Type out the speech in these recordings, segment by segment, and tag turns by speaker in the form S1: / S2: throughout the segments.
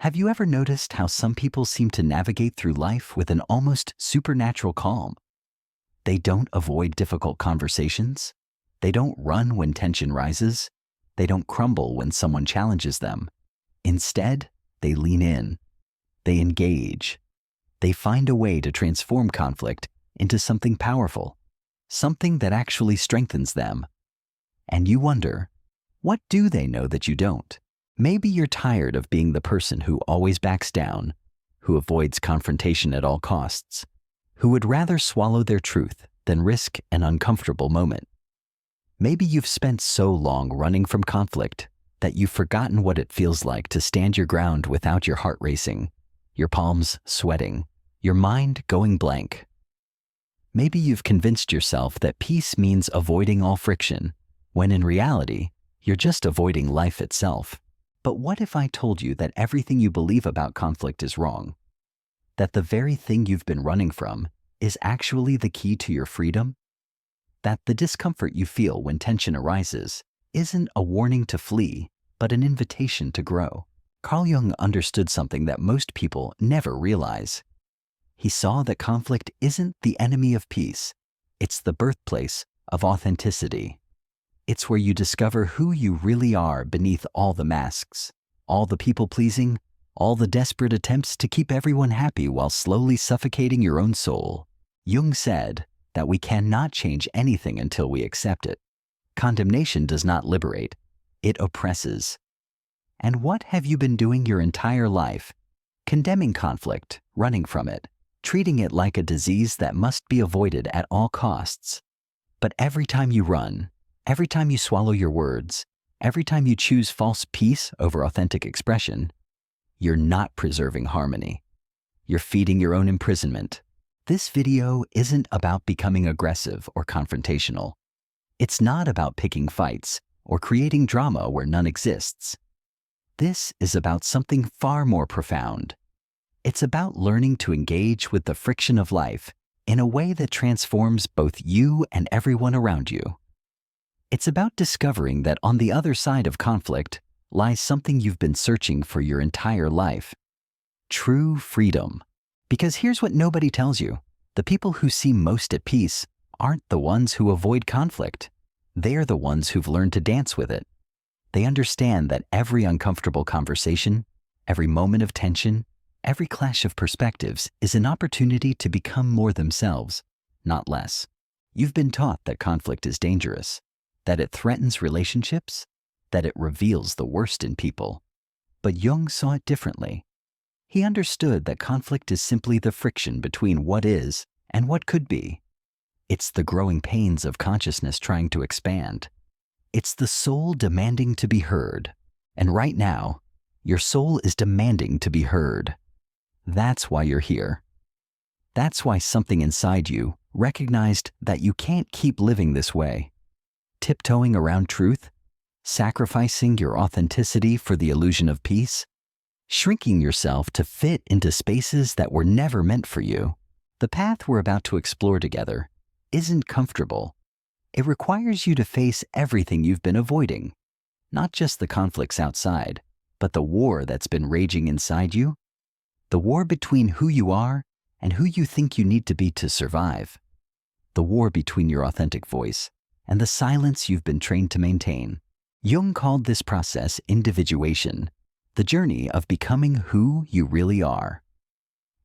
S1: Have you ever noticed how some people seem to navigate through life with an almost supernatural calm? They don't avoid difficult conversations. They don't run when tension rises. They don't crumble when someone challenges them. Instead, they lean in. They engage. They find a way to transform conflict into something powerful, something that actually strengthens them. And you wonder, what do they know that you don't? Maybe you're tired of being the person who always backs down, who avoids confrontation at all costs, who would rather swallow their truth than risk an uncomfortable moment. Maybe you've spent so long running from conflict that you've forgotten what it feels like to stand your ground without your heart racing, your palms sweating, your mind going blank. Maybe you've convinced yourself that peace means avoiding all friction, when in reality, you're just avoiding life itself. But what if I told you that everything you believe about conflict is wrong? That the very thing you've been running from is actually the key to your freedom? That the discomfort you feel when tension arises isn't a warning to flee, but an invitation to grow? Carl Jung understood something that most people never realize. He saw that conflict isn't the enemy of peace. It's the birthplace of authenticity. It's where you discover who you really are beneath all the masks, all the people-pleasing, all the desperate attempts to keep everyone happy while slowly suffocating your own soul. Jung said that we cannot change anything until we accept it. Condemnation does not liberate, it oppresses. And what have you been doing your entire life? Condemning conflict, running from it, treating it like a disease that must be avoided at all costs. But every time you run, every time you swallow your words, every time you choose false peace over authentic expression, you're not preserving harmony. You're feeding your own imprisonment. This video isn't about becoming aggressive or confrontational. It's not about picking fights or creating drama where none exists. This is about something far more profound. It's about learning to engage with the friction of life in a way that transforms both you and everyone around you. It's about discovering that on the other side of conflict lies something you've been searching for your entire life. True freedom. Because here's what nobody tells you. The people who seem most at peace aren't the ones who avoid conflict. They're the ones who've learned to dance with it. They understand that every uncomfortable conversation, every moment of tension, every clash of perspectives is an opportunity to become more themselves, not less. You've been taught that conflict is dangerous, that it threatens relationships, that it reveals the worst in people. But Jung saw it differently. He understood that conflict is simply the friction between what is and what could be. It's the growing pains of consciousness trying to expand. It's the soul demanding to be heard. And right now, your soul is demanding to be heard. That's why you're here. That's why something inside you recognized that you can't keep living this way. Tiptoeing around truth, sacrificing your authenticity for the illusion of peace, shrinking yourself to fit into spaces that were never meant for you. The path we're about to explore together isn't comfortable. It requires you to face everything you've been avoiding, not just the conflicts outside, but the war that's been raging inside you, the war between who you are and who you think you need to be to survive, the war between your authentic voice and the silence you've been trained to maintain. Jung called this process individuation, the journey of becoming who you really are.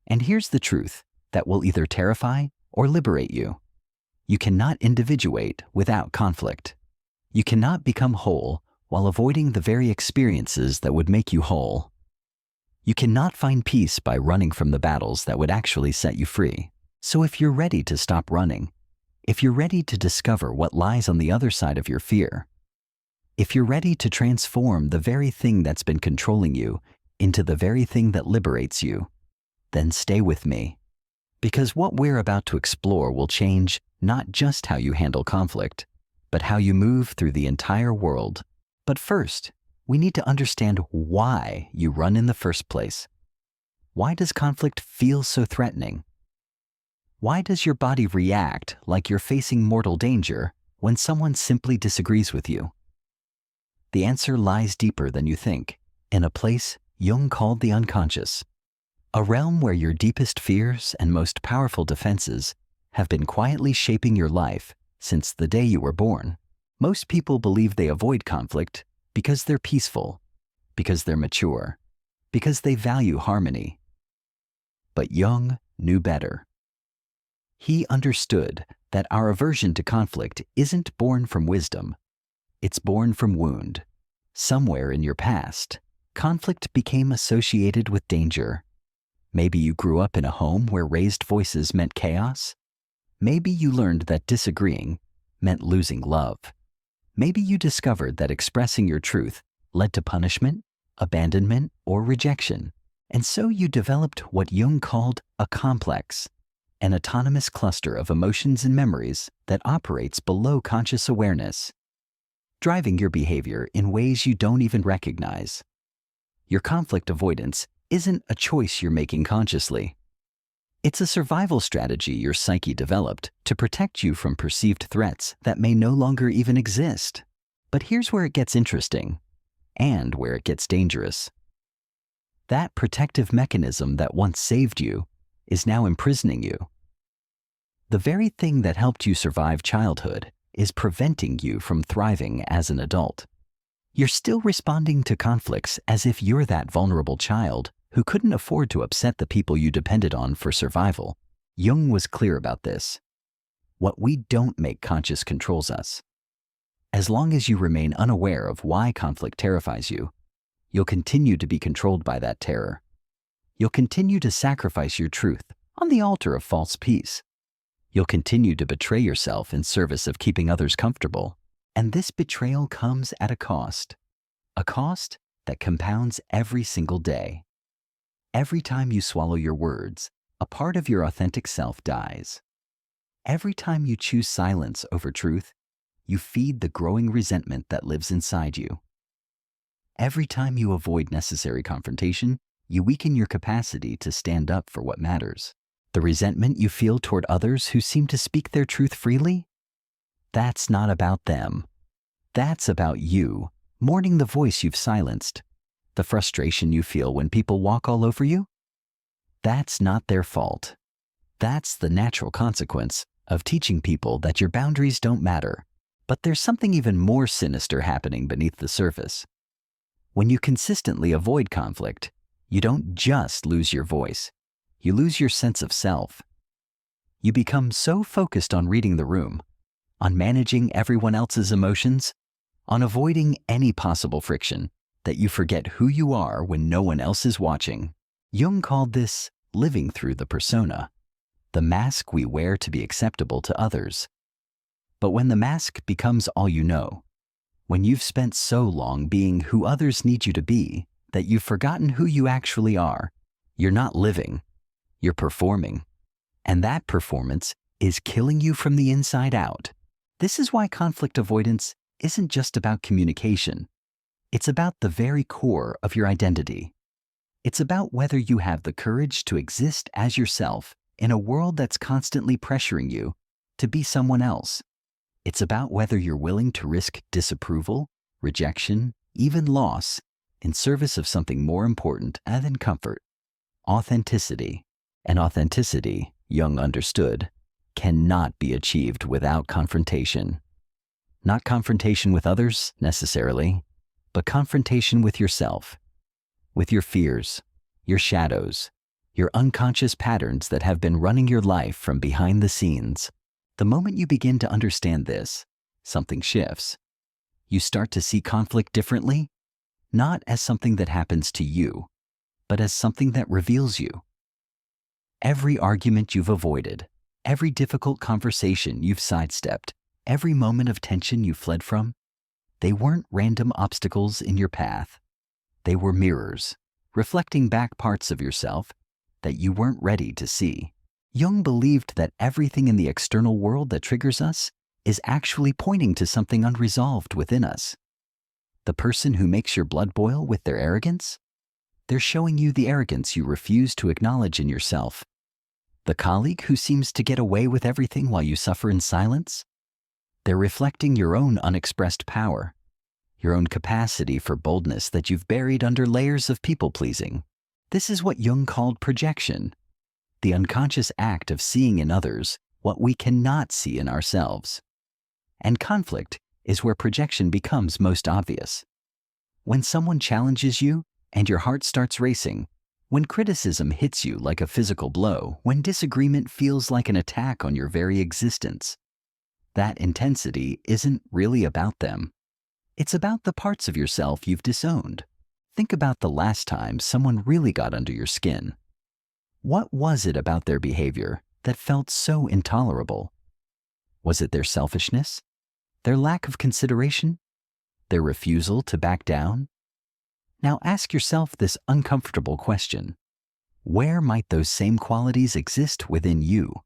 S1: And here's the truth that will either terrify or liberate you. You cannot individuate without conflict. You cannot become whole while avoiding the very experiences that would make you whole. You cannot find peace by running from the battles that would actually set you free. So if you're ready to stop running, if you're ready to discover what lies on the other side of your fear, if you're ready to transform the very thing that's been controlling you into the very thing that liberates you, then stay with me. Because what we're about to explore will change not just how you handle conflict, but how you move through the entire world. But first, we need to understand why you run in the first place. Why does conflict feel so threatening? Why does your body react like you're facing mortal danger when someone simply disagrees with you? The answer lies deeper than you think, in a place Jung called the unconscious, a realm where your deepest fears and most powerful defenses have been quietly shaping your life since the day you were born. Most people believe they avoid conflict because they're peaceful, because they're mature, because they value harmony. But Jung knew better. He understood that our aversion to conflict isn't born from wisdom. It's born from wound. Somewhere in your past, conflict became associated with danger. Maybe you grew up in a home where raised voices meant chaos. Maybe you learned that disagreeing meant losing love. Maybe you discovered that expressing your truth led to punishment, abandonment, or rejection. And so you developed what Jung called a complex, an autonomous cluster of emotions and memories that operates below conscious awareness, driving your behavior in ways you don't even recognize. Your conflict avoidance isn't a choice you're making consciously. It's a survival strategy your psyche developed to protect you from perceived threats that may no longer even exist. But here's where it gets interesting, and where it gets dangerous. That protective mechanism that once saved you is now imprisoning you. The very thing that helped you survive childhood is preventing you from thriving as an adult. You're still responding to conflicts as if you're that vulnerable child who couldn't afford to upset the people you depended on for survival. Jung was clear about this. What we don't make conscious controls us. As long as you remain unaware of why conflict terrifies you, you'll continue to be controlled by that terror. You'll continue to sacrifice your truth on the altar of false peace. You'll continue to betray yourself in service of keeping others comfortable. And this betrayal comes at a cost that compounds every single day. Every time you swallow your words, a part of your authentic self dies. Every time you choose silence over truth, you feed the growing resentment that lives inside you. Every time you avoid necessary confrontation, you weaken your capacity to stand up for what matters. The resentment you feel toward others who seem to speak their truth freely, that's not about them. That's about you, mourning the voice you've silenced. The frustration you feel when people walk all over you, that's not their fault. That's the natural consequence of teaching people that your boundaries don't matter. But there's something even more sinister happening beneath the surface. When you consistently avoid conflict, you don't just lose your voice, you lose your sense of self. You become so focused on reading the room, on managing everyone else's emotions, on avoiding any possible friction, that you forget who you are when no one else is watching. Jung called this living through the persona, the mask we wear to be acceptable to others. But when the mask becomes all you know, when you've spent so long being who others need you to be that you've forgotten who you actually are, you're not living, you're performing. And that performance is killing you from the inside out. This is why conflict avoidance isn't just about communication. It's about the very core of your identity. It's about whether you have the courage to exist as yourself in a world that's constantly pressuring you to be someone else. It's about whether you're willing to risk disapproval, rejection, even loss in service of something more important than comfort. Authenticity. And authenticity, Jung understood, cannot be achieved without confrontation. Not confrontation with others, necessarily, but confrontation with yourself, with your fears, your shadows, your unconscious patterns that have been running your life from behind the scenes. The moment you begin to understand this, something shifts. You start to see conflict differently, not as something that happens to you, but as something that reveals you. Every argument you've avoided, every difficult conversation you've sidestepped, every moment of tension you fled from, they weren't random obstacles in your path. They were mirrors, reflecting back parts of yourself that you weren't ready to see. Jung believed that everything in the external world that triggers us is actually pointing to something unresolved within us. The person who makes your blood boil with their arrogance, they're showing you the arrogance you refuse to acknowledge in yourself. The colleague who seems to get away with everything while you suffer in silence, they're reflecting your own unexpressed power. your own capacity for boldness that you've buried under layers of people-pleasing. This is what Jung called projection, the unconscious act of seeing in others what we cannot see in ourselves. And conflict is where projection becomes most obvious. When someone challenges you and your heart starts racing, when criticism hits you like a physical blow, when disagreement feels like an attack on your very existence, that intensity isn't really about them. It's about the parts of yourself you've disowned. Think about the last time someone really got under your skin. What was it about their behavior that felt so intolerable? Was it their selfishness? Their lack of consideration? Their refusal to back down? Now ask yourself this uncomfortable question. Where might those same qualities exist within you?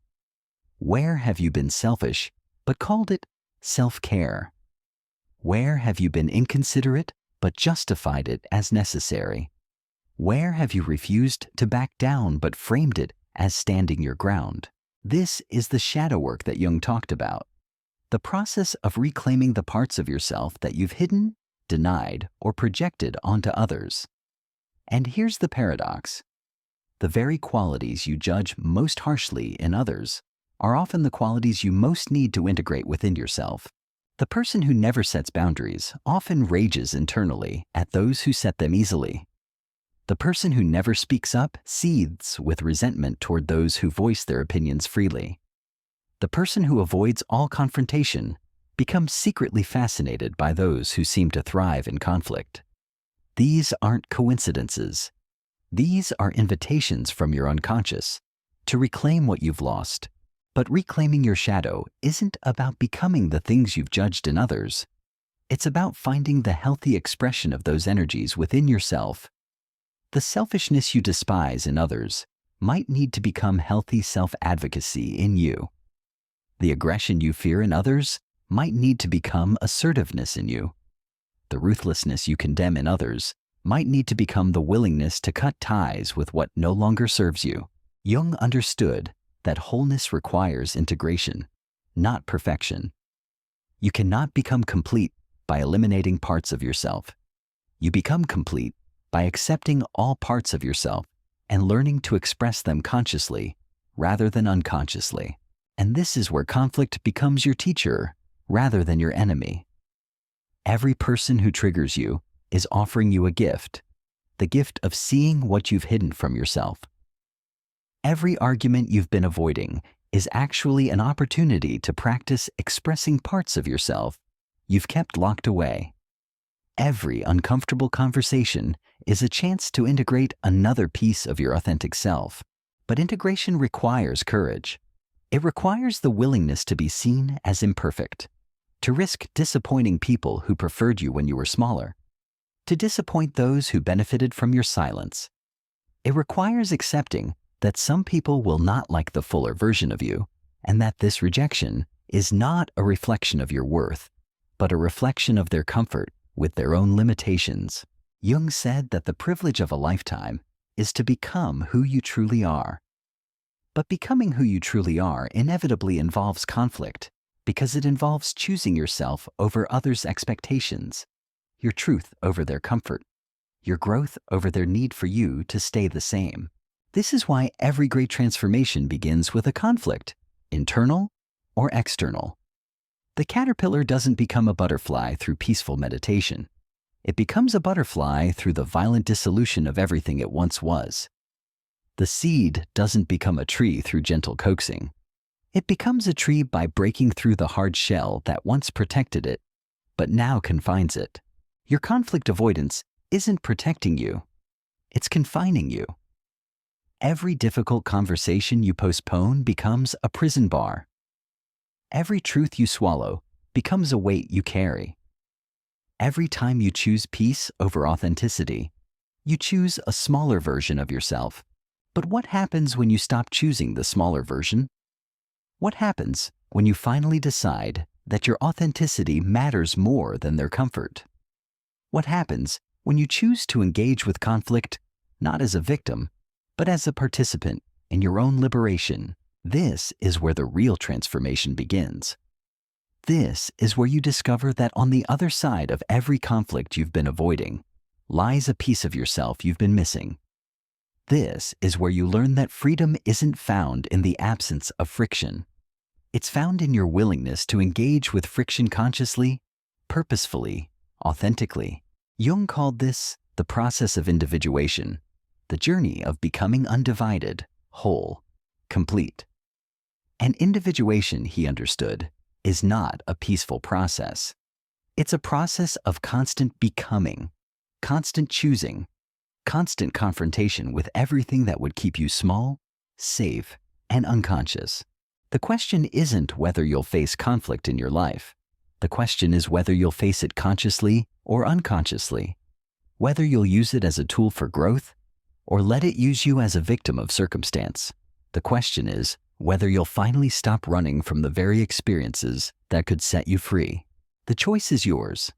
S1: Where have you been selfish, but called it self-care? Where have you been inconsiderate, but justified it as necessary? Where have you refused to back down, but framed it as standing your ground? This is the shadow work that Jung talked about. The process of reclaiming the parts of yourself that you've hidden, denied, or projected onto others. And here's the paradox. The very qualities you judge most harshly in others are often the qualities you most need to integrate within yourself. The person who never sets boundaries often rages internally at those who set them easily. The person who never speaks up seethes with resentment toward those who voice their opinions freely. The person who avoids all confrontation becomes secretly fascinated by those who seem to thrive in conflict. These aren't coincidences. These are invitations from your unconscious to reclaim what you've lost. But reclaiming your shadow isn't about becoming the things you've judged in others. It's about finding the healthy expression of those energies within yourself. The selfishness you despise in others might need to become healthy self-advocacy in you. The aggression you fear in others might need to become assertiveness in you. The ruthlessness you condemn in others might need to become the willingness to cut ties with what no longer serves you. Jung understood that wholeness requires integration, not perfection. You cannot become complete by eliminating parts of yourself. You become complete by accepting all parts of yourself and learning to express them consciously rather than unconsciously. And this is where conflict becomes your teacher rather than your enemy. Every person who triggers you is offering you a gift, the gift of seeing what you've hidden from yourself. Every argument you've been avoiding is actually an opportunity to practice expressing parts of yourself you've kept locked away. Every uncomfortable conversation is a chance to integrate another piece of your authentic self. But integration requires courage. It requires the willingness to be seen as imperfect, to risk disappointing people who preferred you when you were smaller, to disappoint those who benefited from your silence. It requires accepting that some people will not like the fuller version of you, and that this rejection is not a reflection of your worth, but a reflection of their comfort with their own limitations. Jung said that the privilege of a lifetime is to become who you truly are. But becoming who you truly are inevitably involves conflict, because it involves choosing yourself over others' expectations, your truth over their comfort, your growth over their need for you to stay the same. This is why every great transformation begins with a conflict, internal or external. The caterpillar doesn't become a butterfly through peaceful meditation. It becomes a butterfly through the violent dissolution of everything it once was. The seed doesn't become a tree through gentle coaxing. It becomes a tree by breaking through the hard shell that once protected it, but now confines it. Your conflict avoidance isn't protecting you. It's confining you. Every difficult conversation you postpone becomes a prison bar. Every truth you swallow becomes a weight you carry. Every time you choose peace over authenticity, you choose a smaller version of yourself. But what happens when you stop choosing the smaller version? What happens when you finally decide that your authenticity matters more than their comfort? What happens when you choose to engage with conflict not as a victim, but as a participant in your own liberation? This is where the real transformation begins. This is where you discover that on the other side of every conflict you've been avoiding lies a piece of yourself you've been missing. This is where you learn that freedom isn't found in the absence of friction. It's found in your willingness to engage with friction consciously, purposefully, authentically. Jung called this the process of individuation, the journey of becoming undivided, whole, complete. And individuation, he understood, is not a peaceful process. It's a process of constant becoming, constant choosing, constant confrontation with everything that would keep you small, safe, and unconscious. The question isn't whether you'll face conflict in your life. The question is whether you'll face it consciously or unconsciously, whether you'll use it as a tool for growth or let it use you as a victim of circumstance. The question is whether you'll finally stop running from the very experiences that could set you free. The choice is yours.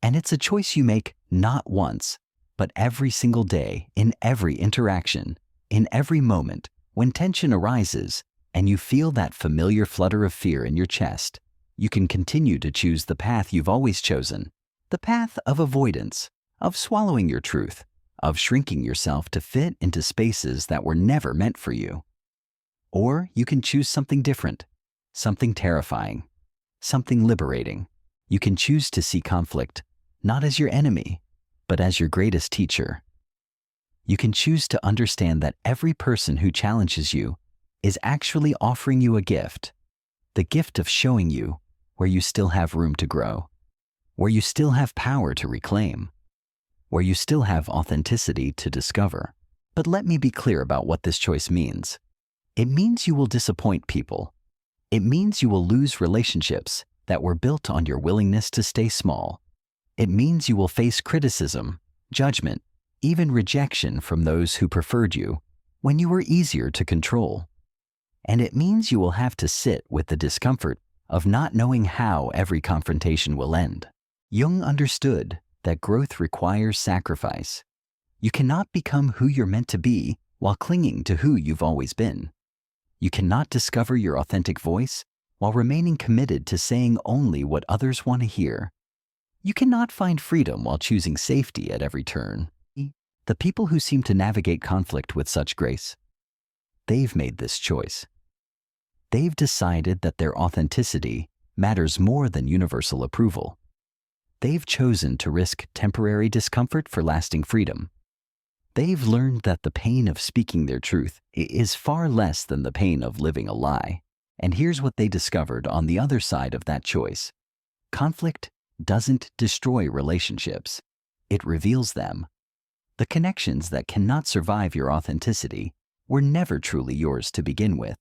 S1: And it's a choice you make not once, but every single day, in every interaction, in every moment, when tension arises and you feel that familiar flutter of fear in your chest, you can continue to choose the path you've always chosen, the path of avoidance, of swallowing your truth, of shrinking yourself to fit into spaces that were never meant for you. Or you can choose something different, something terrifying, something liberating. You can choose to see conflict not as your enemy, but as your greatest teacher. You can choose to understand that every person who challenges you is actually offering you a gift, the gift of showing you where you still have room to grow, where you still have power to reclaim, where you still have authenticity to discover. But let me be clear about what this choice means. It means you will disappoint people. It means you will lose relationships that were built on your willingness to stay small. It means you will face criticism, judgment, even rejection from those who preferred you when you were easier to control. And it means you will have to sit with the discomfort of not knowing how every confrontation will end. Jung understood that growth requires sacrifice. You cannot become who you're meant to be while clinging to who you've always been. You cannot discover your authentic voice while remaining committed to saying only what others want to hear. You cannot find freedom while choosing safety at every turn. The people who seem to navigate conflict with such grace, they've made this choice. They've decided that their authenticity matters more than universal approval. They've chosen to risk temporary discomfort for lasting freedom. They've learned that the pain of speaking their truth is far less than the pain of living a lie. And here's what they discovered on the other side of that choice. Conflict doesn't destroy relationships. It reveals them. The connections that cannot survive your authenticity were never truly yours to begin with.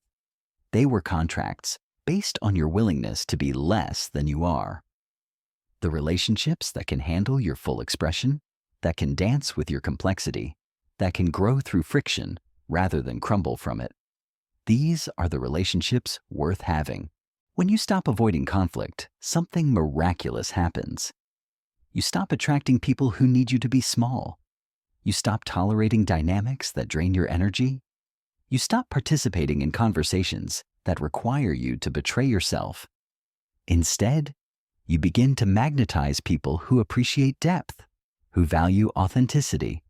S1: They were contracts based on your willingness to be less than you are. The relationships that can handle your full expression, that can dance with your complexity, that can grow through friction rather than crumble from it. These are the relationships worth having. When you stop avoiding conflict, something miraculous happens. You stop attracting people who need you to be small. You stop tolerating dynamics that drain your energy. You stop participating in conversations that require you to betray yourself. Instead, you begin to magnetize people who appreciate depth, who value authenticity,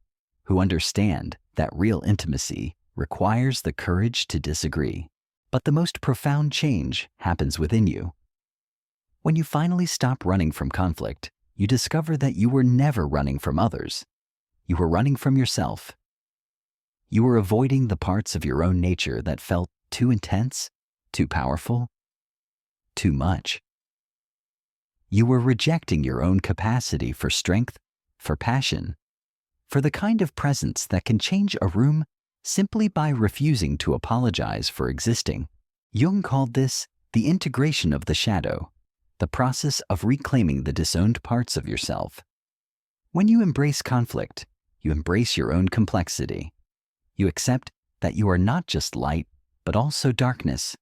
S1: who understand that real intimacy requires the courage to disagree. But the most profound change happens within you. When you finally stop running from conflict, you discover that you were never running from others. You were running from yourself. You were avoiding the parts of your own nature that felt too intense, too powerful, too much. You were rejecting your own capacity for strength, for passion, for the kind of presence that can change a room simply by refusing to apologize for existing. Jung called this the integration of the shadow, the process of reclaiming the disowned parts of yourself. When you embrace conflict, you embrace your own complexity. You accept that you are not just light, but also darkness,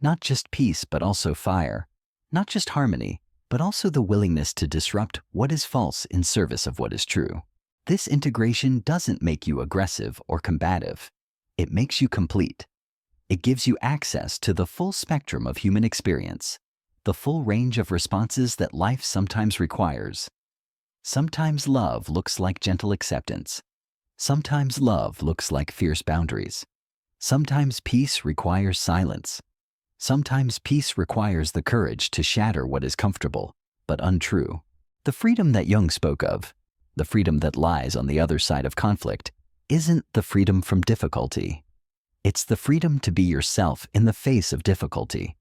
S1: not just peace, but also fire, not just harmony, but also the willingness to disrupt what is false in service of what is true. This integration doesn't make you aggressive or combative. It makes you complete. It gives you access to the full spectrum of human experience, the full range of responses that life sometimes requires. Sometimes love looks like gentle acceptance. Sometimes love looks like fierce boundaries. Sometimes peace requires silence. Sometimes peace requires the courage to shatter what is comfortable but untrue. The freedom that Jung spoke of, the freedom that lies on the other side of conflict, isn't the freedom from difficulty. It's the freedom to be yourself in the face of difficulty.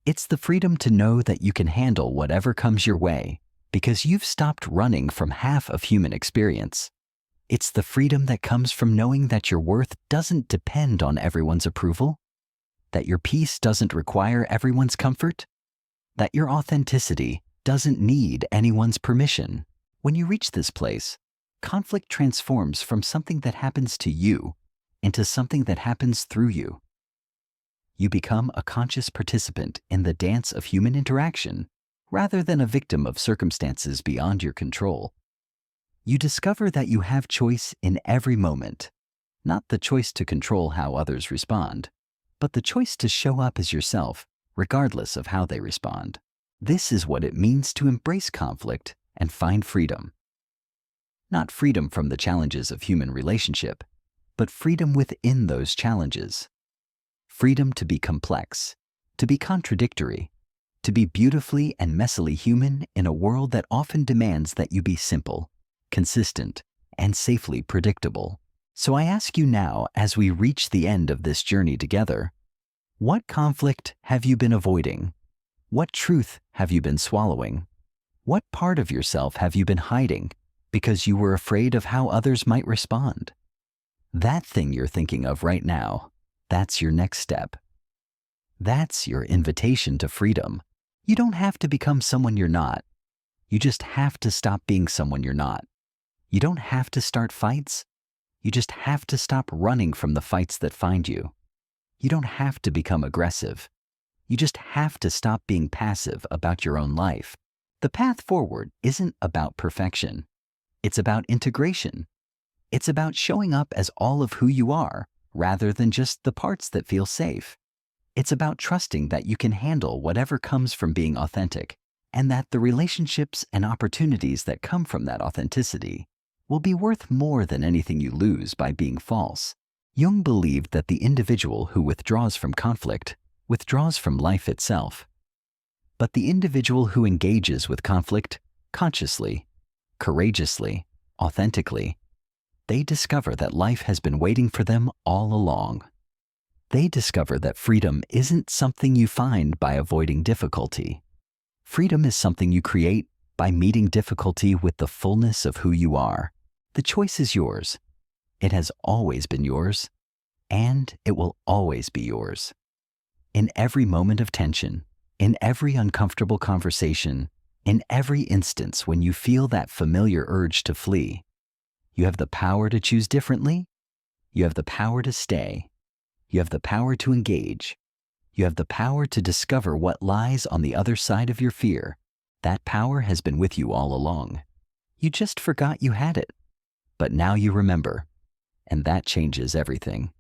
S1: It's the freedom to know that you can handle whatever comes your way because you've stopped running from half of human experience. It's the freedom that comes from knowing that your worth doesn't depend on everyone's approval, that your peace doesn't require everyone's comfort, that your authenticity doesn't need anyone's permission. When you reach this place, conflict transforms from something that happens to you into something that happens through you. You become a conscious participant in the dance of human interaction rather than a victim of circumstances beyond your control. You discover that you have choice in every moment, not the choice to control how others respond, but the choice to show up as yourself regardless of how they respond. This is what it means to embrace conflict and find freedom. Not freedom from the challenges of human relationship, but freedom within those challenges. Freedom to be complex, to be contradictory, to be beautifully and messily human in a world that often demands that you be simple, consistent, and safely predictable. So I ask you now, as we reach the end of this journey together, what conflict have you been avoiding? What truth have you been swallowing? What part of yourself have you been hiding because you were afraid of how others might respond? That thing you're thinking of right now, that's your next step. That's your invitation to freedom. You don't have to become someone you're not. You just have to stop being someone you're not. You don't have to start fights. You just have to stop running from the fights that find you. You don't have to become aggressive. You just have to stop being passive about your own life. The path forward isn't about perfection. It's about integration. It's about showing up as all of who you are, rather than just the parts that feel safe. It's about trusting that you can handle whatever comes from being authentic, and that the relationships and opportunities that come from that authenticity will be worth more than anything you lose by being false. Jung believed that the individual who withdraws from conflict withdraws from life itself. But the individual who engages with conflict consciously, courageously, authentically, they discover that life has been waiting for them all along. They discover that freedom isn't something you find by avoiding difficulty. Freedom is something you create by meeting difficulty with the fullness of who you are. The choice is yours. It has always been yours, and it will always be yours. In every moment of tension, in every uncomfortable conversation, in every instance when you feel that familiar urge to flee, you have the power to choose differently. You have the power to stay. You have the power to engage. You have the power to discover what lies on the other side of your fear. That power has been with you all along. You just forgot you had it. But now you remember, and that changes everything.